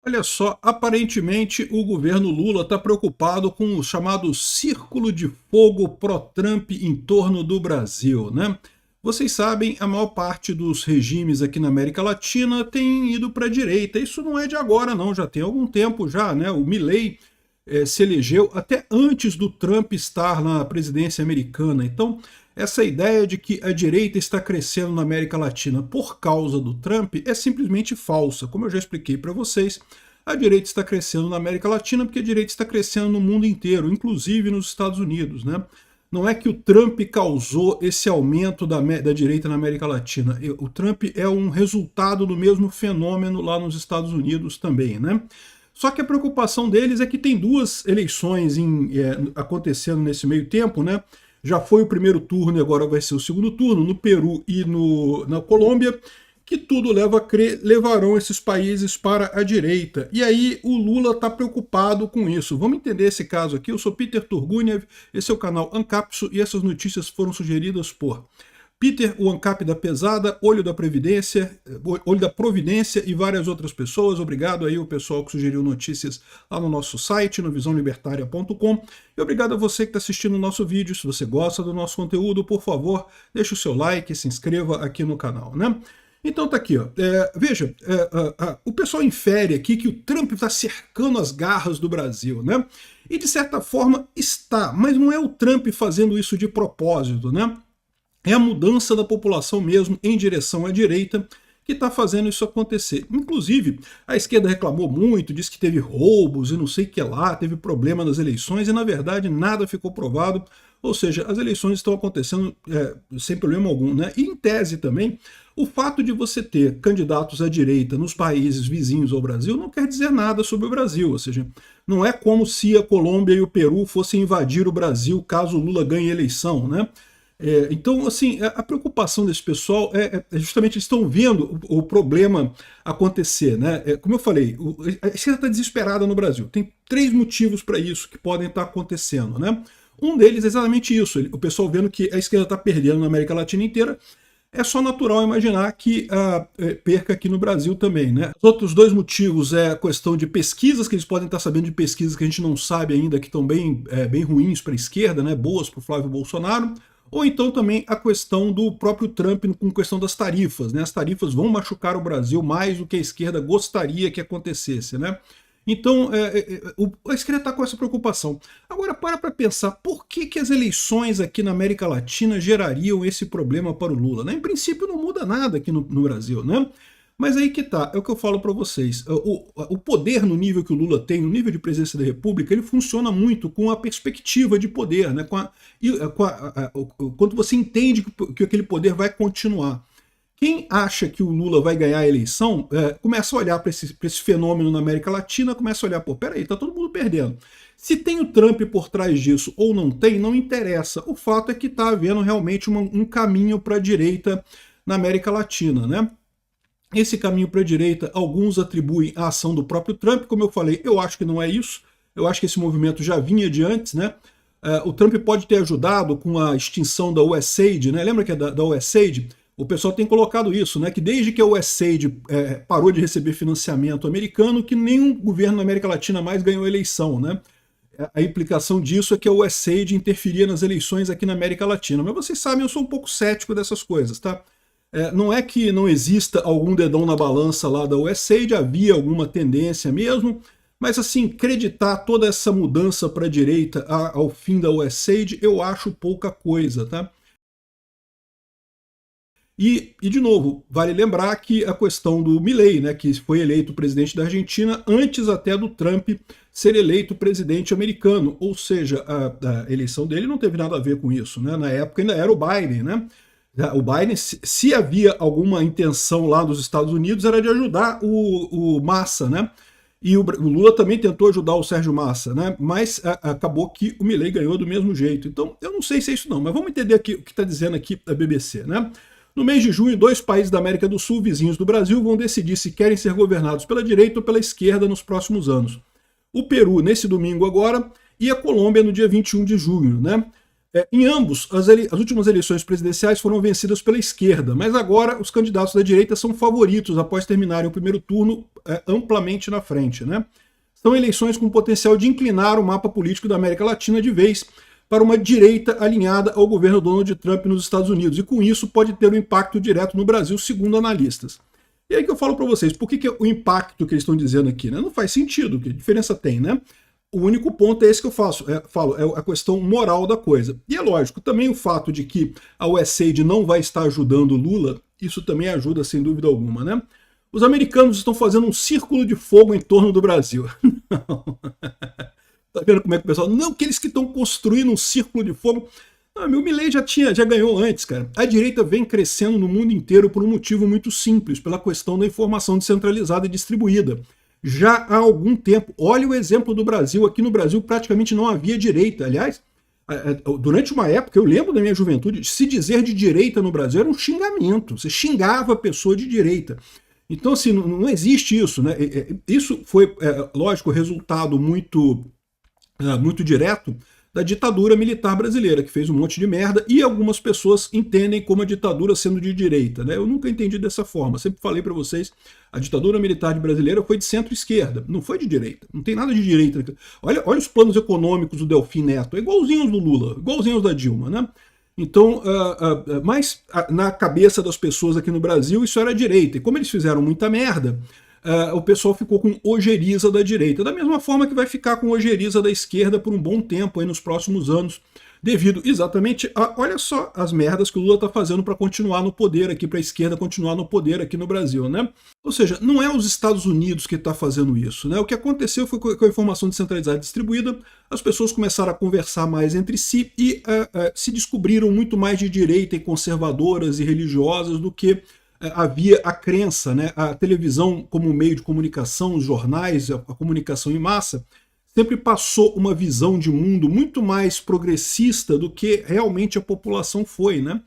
Olha só, aparentemente o governo Lula está preocupado com o chamado círculo de fogo pró-Trump em torno do Brasil, né? Vocês sabem, a maior parte dos regimes aqui na América Latina tem ido para a direita. Isso não é de agora, não, já tem algum tempo já, né? O Milei se elegeu até antes do Trump estar na presidência americana. Então, essa ideia de que a direita está crescendo na América Latina por causa do Trump é simplesmente falsa. Como eu já expliquei para vocês, a direita está crescendo na América Latina porque a direita está crescendo no mundo inteiro, inclusive nos Estados Unidos, né? Não é que o Trump causou esse aumento da direita na América Latina. O Trump é um resultado do mesmo fenômeno lá nos Estados Unidos também, né? Só que a preocupação deles é que tem duas eleições acontecendo nesse meio tempo, né? Já foi o primeiro turno e agora vai ser o segundo turno, no Peru e na Colômbia, que tudo leva a crer levarão esses países para a direita. E aí o Lula está preocupado com isso. Vamos entender esse caso aqui. Eu sou Peter Turguniev, esse é o canal Ancapso e essas notícias foram sugeridas por Peter, o ANCAP da Pesada, Olho da Providência e várias outras pessoas. Obrigado aí o pessoal que sugeriu notícias lá no nosso site, no visãolibertaria.com. E obrigado a você que está assistindo o nosso vídeo. Se você gosta do nosso conteúdo, por favor, deixe o seu like, se inscreva aqui no canal, né? Então tá aqui, ó. Veja, o pessoal infere aqui que o Trump está cercando as garras do Brasil, né? E de certa forma está, mas não é o Trump fazendo isso de propósito, né? É a mudança da população mesmo em direção à direita que está fazendo isso acontecer. Inclusive, a esquerda reclamou muito, disse que teve roubos e não sei o que lá, teve problema nas eleições e, na verdade, nada ficou provado. Ou seja, as eleições estão acontecendo sem problema algum, né? E, em tese também, o fato de você ter candidatos à direita nos países vizinhos ao Brasil não quer dizer nada sobre o Brasil. Ou seja, não é como se a Colômbia e o Peru fossem invadir o Brasil caso o Lula ganhe a eleição, né? Então, assim, a preocupação desse pessoal é justamente eles estão vendo o problema acontecer, né? Como eu falei, a esquerda está desesperada no Brasil. Tem três motivos para isso que podem estar acontecendo, né? Um deles é exatamente isso, o pessoal vendo que a esquerda está perdendo na América Latina inteira. É só natural imaginar que perca aqui no Brasil também, né? Os outros dois motivos é a questão de pesquisas, que eles podem estar sabendo de pesquisas que a gente não sabe ainda, que estão bem ruins para a esquerda, né? Boas para o Flávio Bolsonaro. Ou então também a questão do próprio Trump com questão das tarifas, né? As tarifas vão machucar o Brasil mais do que a esquerda gostaria que acontecesse, né? Então, a esquerda está com essa preocupação. Agora, para pensar, por que as eleições aqui na América Latina gerariam esse problema para o Lula, né? Em princípio, não muda nada aqui no Brasil, né? Mas aí que tá, é o que eu falo para vocês. O poder no nível que o Lula tem, no nível de presidência da República, ele funciona muito com a perspectiva de poder, né? Quando você entende que aquele poder vai continuar. Quem acha que o Lula vai ganhar a eleição, começa a olhar para esse fenômeno na América Latina, começa a olhar, pô, peraí, tá todo mundo perdendo. Se tem o Trump por trás disso ou não tem, não interessa. O fato é que está havendo realmente um caminho para a direita na América Latina, né? Esse caminho para a direita, alguns atribuem à ação do próprio Trump, como eu falei, eu acho que não é isso. Eu acho que esse movimento já vinha de antes, né? O Trump pode ter ajudado com a extinção da USAID, né? Lembra que da USAID? O pessoal tem colocado isso, né? Que desde que a USAID parou de receber financiamento americano, que nenhum governo na América Latina mais ganhou eleição, né? A implicação disso é que a USAID interferia nas eleições aqui na América Latina. Mas vocês sabem, eu sou um pouco cético dessas coisas, tá? Não é que não exista algum dedão na balança lá da USAID, havia alguma tendência mesmo, mas assim, acreditar toda essa mudança para a direita ao fim da USAID, eu acho pouca coisa, tá? E, de novo, vale lembrar que a questão do Milei, né, que foi eleito presidente da Argentina antes até do Trump ser eleito presidente americano, ou seja, a eleição dele não teve nada a ver com isso, né? Na época ainda era o Biden, né? O Biden, se havia alguma intenção lá dos Estados Unidos, era de ajudar o Massa, né? E o Lula também tentou ajudar o Sérgio Massa, né? Mas acabou que o Milei ganhou do mesmo jeito. Então, eu não sei se é isso não, mas vamos entender aqui o que está dizendo aqui a BBC, né? No mês de junho, dois países da América do Sul, vizinhos do Brasil, vão decidir se querem ser governados pela direita ou pela esquerda nos próximos anos. O Peru, nesse domingo agora, e a Colômbia no dia 21 de junho, né? Em ambos, as últimas eleições presidenciais foram vencidas pela esquerda, mas agora os candidatos da direita são favoritos após terminarem o primeiro turno amplamente na frente, né? São eleições com potencial de inclinar o mapa político da América Latina de vez para uma direita alinhada ao governo Donald Trump nos Estados Unidos, e com isso pode ter um impacto direto no Brasil, segundo analistas. E aí que eu falo para vocês, por que o impacto que eles estão dizendo aqui, né? Não faz sentido, que diferença tem, né? O único ponto é esse que eu falo, é a questão moral da coisa. E é lógico, também o fato de que a USAID não vai estar ajudando o Lula, isso também ajuda sem dúvida alguma, né? Os americanos estão fazendo um círculo de fogo em torno do Brasil. Não. Tá vendo como é que o pessoal... Não, que eles que estão construindo um círculo de fogo... Não, o Milei já ganhou antes, cara. A direita vem crescendo no mundo inteiro por um motivo muito simples, pela questão da informação descentralizada e distribuída. Já há algum tempo. Olha o exemplo do Brasil. Aqui no Brasil praticamente não havia direita. Aliás, durante uma época, eu lembro da minha juventude, se dizer de direita no Brasil era um xingamento. Você xingava a pessoa de direita. Então, assim, não existe isso, né? Isso foi, lógico, resultado muito direto da ditadura militar brasileira, que fez um monte de merda, e algumas pessoas entendem como a ditadura sendo de direita, né? Eu nunca entendi dessa forma, sempre falei para vocês, a ditadura militar brasileira foi de centro-esquerda, não foi de direita, não tem nada de direita. Olha os planos econômicos do Delfim Neto, é igualzinhos do Lula, igualzinhos da Dilma, né? Então, mas na cabeça das pessoas aqui no Brasil isso era direita, e como eles fizeram muita merda, o pessoal ficou com ojeriza da direita, da mesma forma que vai ficar com ojeriza da esquerda por um bom tempo aí nos próximos anos, devido exatamente a, olha só, as merdas que o Lula está fazendo para continuar no poder aqui, para a esquerda continuar no poder aqui no Brasil, né? Ou seja, não é os Estados Unidos que está fazendo isso, né? O que aconteceu foi com a informação descentralizada e distribuída, as pessoas começaram a conversar mais entre si e se descobriram muito mais de direita e conservadoras e religiosas do que havia a crença, né? A televisão como meio de comunicação, os jornais, a comunicação em massa, sempre passou uma visão de mundo muito mais progressista do que realmente a população foi, né?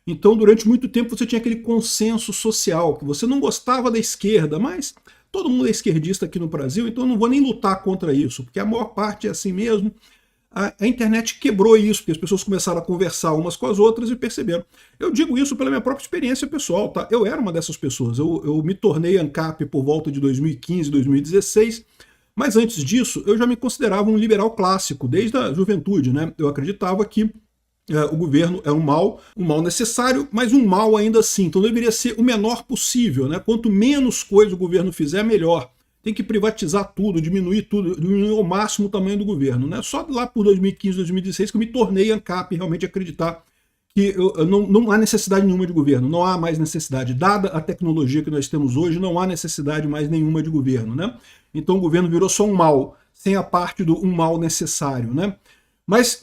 Então, durante muito tempo, você tinha aquele consenso social, que você não gostava da esquerda, mas todo mundo é esquerdista aqui no Brasil, então eu não vou nem lutar contra isso, porque a maior parte é assim mesmo. A internet quebrou isso, porque as pessoas começaram a conversar umas com as outras e perceberam. Eu digo isso pela minha própria experiência pessoal, tá? Eu era uma dessas pessoas. Eu me tornei ANCAP por volta de 2015, 2016, mas antes disso eu já me considerava um liberal clássico, desde a juventude, né? Eu acreditava que o governo é um mal necessário, mas um mal ainda assim. Então deveria ser o menor possível, né? Quanto menos coisa o governo fizer, melhor. Tem que privatizar tudo, diminuir ao máximo o tamanho do governo, né? Só lá por 2015, 2016 que eu me tornei ANCAP, realmente acreditar que não há necessidade nenhuma de governo, não há mais necessidade. Dada a tecnologia que nós temos hoje, não há necessidade mais nenhuma de governo, né? Então o governo virou só um mal, sem a parte do um mal necessário, né? Mas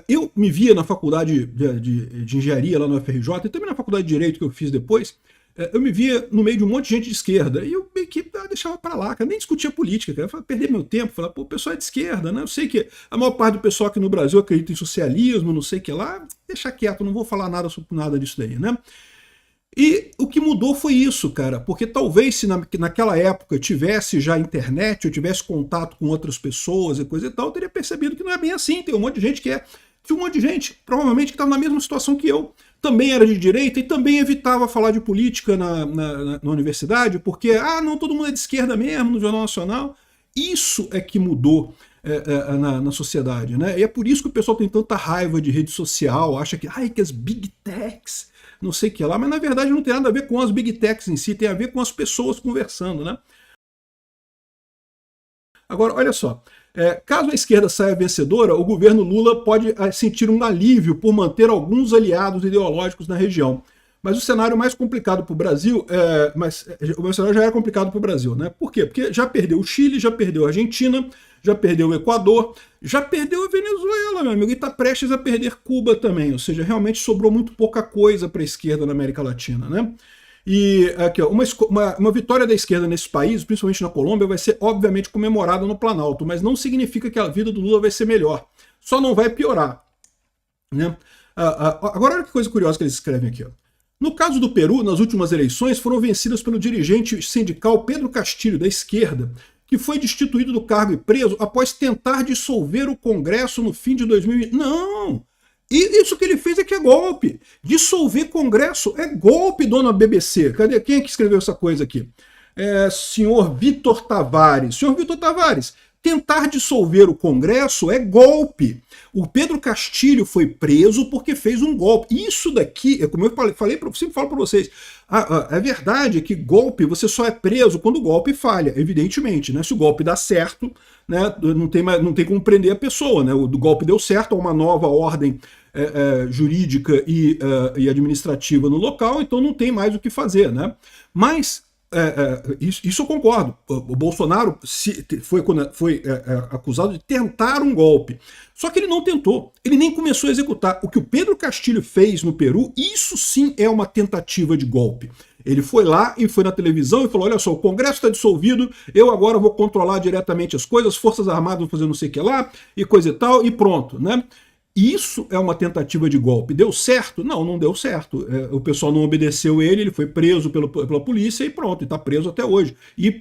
eu me via na faculdade de engenharia lá no UFRJ, e também na faculdade de Direito que eu fiz depois, eu me via no meio de um monte de gente de esquerda, e eu meio que deixava para lá, cara, nem discutia política, cara, eu perder meu tempo, falar, pô, o pessoal é de esquerda, né? Eu sei que a maior parte do pessoal aqui no Brasil acredita em socialismo, não sei o que lá, deixa quieto, não vou falar nada sobre nada disso daí, né? E o que mudou foi isso, cara, porque talvez se naquela época eu tivesse já internet, eu tivesse contato com outras pessoas e coisa e tal, eu teria percebido que não é bem assim, tem um monte de gente tinha um monte de gente, provavelmente, que estava na mesma situação que eu, também era de direita e também evitava falar de política na universidade, porque, não, todo mundo é de esquerda mesmo, no Jornal Nacional. Isso é que mudou na sociedade, né? E é por isso que o pessoal tem tanta raiva de rede social, acha que as big techs, não sei o que lá, mas na verdade não tem nada a ver com as big techs em si, tem a ver com as pessoas conversando, né? Agora, olha só, caso a esquerda saia vencedora, o governo Lula pode sentir um alívio por manter alguns aliados ideológicos na região. Mas o cenário mais complicado para o Brasil, o cenário já era complicado para o Brasil, né? Por quê? Porque já perdeu o Chile, já perdeu a Argentina, já perdeu o Equador, já perdeu a Venezuela, meu amigo, e está prestes a perder Cuba também. Ou seja, realmente sobrou muito pouca coisa para a esquerda na América Latina, né? E aqui, ó, uma vitória da esquerda nesse país, principalmente na Colômbia, vai ser obviamente comemorada no Planalto, mas não significa que a vida do Lula vai ser melhor. Só não vai piorar, né? Agora olha que coisa curiosa que eles escrevem aqui, ó. No caso do Peru, nas últimas eleições, foram vencidas pelo dirigente sindical Pedro Castillo, da esquerda, que foi destituído do cargo e preso após tentar dissolver o Congresso no fim de 2020. Não! E isso que ele fez é que é golpe. Dissolver Congresso é golpe, dona BBC. Cadê? Quem é que escreveu essa coisa aqui? Senhor Vitor Tavares. Senhor Vitor Tavares, tentar dissolver o Congresso é golpe. O Pedro Castilho foi preso porque fez um golpe. Isso daqui, como eu sempre falo para vocês, é verdade que golpe, você só é preso quando o golpe falha, evidentemente, né? Se o golpe dá certo, né, não tem como prender a pessoa, né? O golpe deu certo, há uma nova ordem jurídica e administrativa no local, então não tem mais o que fazer, né? Mas isso eu concordo. O Bolsonaro foi acusado de tentar um golpe. Só que ele não tentou. Ele nem começou a executar. O que o Pedro Castilho fez no Peru, isso sim é uma tentativa de golpe. Ele foi lá e foi na televisão e falou, olha só, o Congresso está dissolvido, eu agora vou controlar diretamente as coisas, as Forças Armadas vão fazer não sei o que lá, e coisa e tal, e pronto, né? Isso é uma tentativa de golpe. Deu certo? Não, não deu certo. O pessoal não obedeceu ele foi preso pela polícia e pronto, está preso até hoje. E,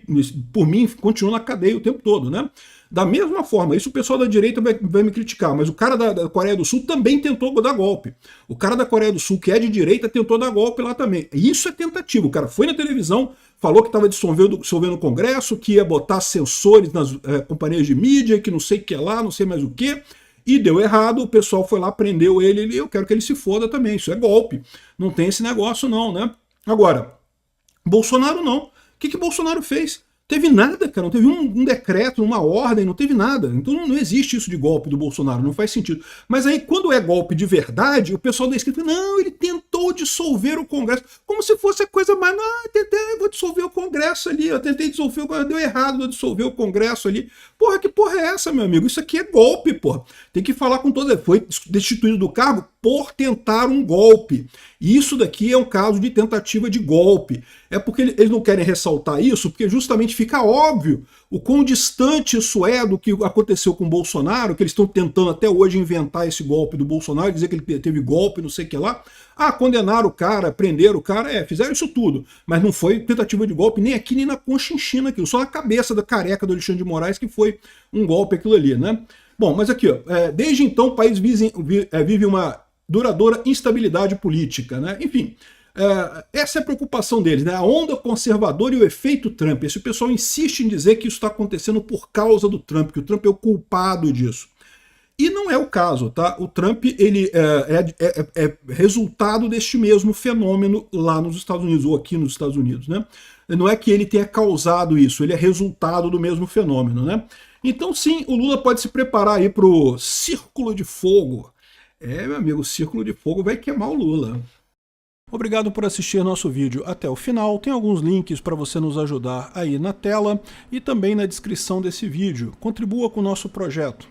por mim, continua na cadeia o tempo todo, né? Da mesma forma, isso o pessoal da direita vai me criticar, mas o cara da Coreia do Sul também tentou dar golpe. O cara da Coreia do Sul, que é de direita, tentou dar golpe lá também. Isso é tentativa. O cara foi na televisão, falou que estava dissolvendo o Congresso, que ia botar sensores nas companhias de mídia, que não sei o que lá, não sei mais o que. E deu errado, o pessoal foi lá, prendeu ele, e eu quero que ele se foda também. Isso é golpe. Não tem esse negócio não, né? Agora, Bolsonaro não. O que Bolsonaro fez? Teve nada, cara, não teve um decreto, uma ordem, não teve nada. Então não existe isso de golpe do Bolsonaro, não faz sentido. Mas aí, quando é golpe de verdade, o pessoal da esquerda fala, não, ele tentou dissolver o Congresso, como se fosse a coisa mais, vou dissolver o Congresso ali, eu tentei dissolver o Congresso, deu errado, vou dissolver o Congresso ali. Porra, que porra é essa, meu amigo? Isso aqui é golpe, porra. Tem que falar com toda... Foi destituído do cargo por tentar um golpe. E isso daqui é um caso de tentativa de golpe. É porque eles não querem ressaltar isso, porque justamente fica óbvio o quão distante isso é do que aconteceu com o Bolsonaro, que eles estão tentando até hoje inventar esse golpe do Bolsonaro, dizer que ele teve golpe, não sei o que lá. Condenaram o cara, prenderam o cara, fizeram isso tudo. Mas não foi tentativa de golpe nem aqui, nem na Conchinchina, aquilo. Só na cabeça da careca do Alexandre de Moraes que foi um golpe aquilo ali, né? Bom, mas aqui, ó, desde então o país vive uma duradoura instabilidade política, né? Enfim, essa é a preocupação deles, né? A onda conservadora e o efeito Trump. Esse pessoal insiste em dizer que isso está acontecendo por causa do Trump, que o Trump é o culpado disso. E não é o caso, tá? O Trump ele é resultado deste mesmo fenômeno lá nos Estados Unidos, ou aqui nos Estados Unidos, né? Não é que ele tenha causado isso, ele é resultado do mesmo fenômeno, né? Então sim, o Lula pode se preparar aí para o círculo de fogo. Meu amigo, o círculo de fogo vai queimar o Lula. Obrigado por assistir nosso vídeo até o final. Tem alguns links para você nos ajudar aí na tela e também na descrição desse vídeo. Contribua com o nosso projeto.